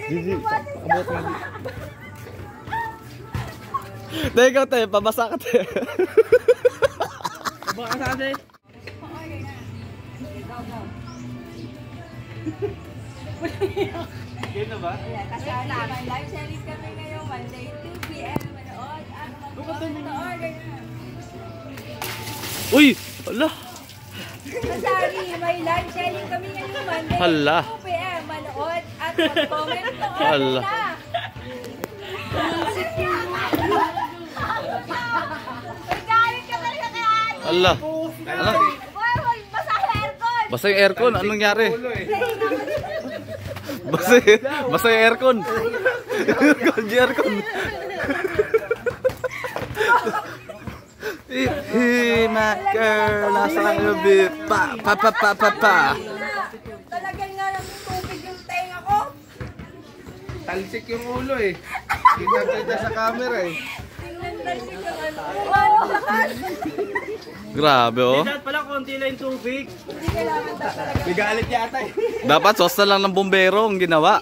Gigi, abot mo. Dahil ikaw tayo, pabasa ka tayo. Baka sa atin. Game na ba? Kasali, may live selling kami ngayon, Monday 2 PM. Manood, manood, ganyan. Uy! Hala! Kasali, may live selling kami ngayon, Monday Hala. 2 PM. Manood at mag-comment na. Hala. May galit ka talaga kay Ate. Hala! Ano? Boy, basa ang aircon. Basta yung aircon, anong nangyari? Basta yung aircon. Yung aircon. My girl, nasa kayo, bit. Pa. Talagang nga ng tubig yung tenga ko. Talsik yung ulo eh. Kita sa camera eh. Tingnan talsik yung ano. Ang lakas. Grabe oh. Dapat pala konti lang yung tubig. Hindi kailangan talaga. May galit yata eh. Dapat sosta lang ng bombero ang ginawa.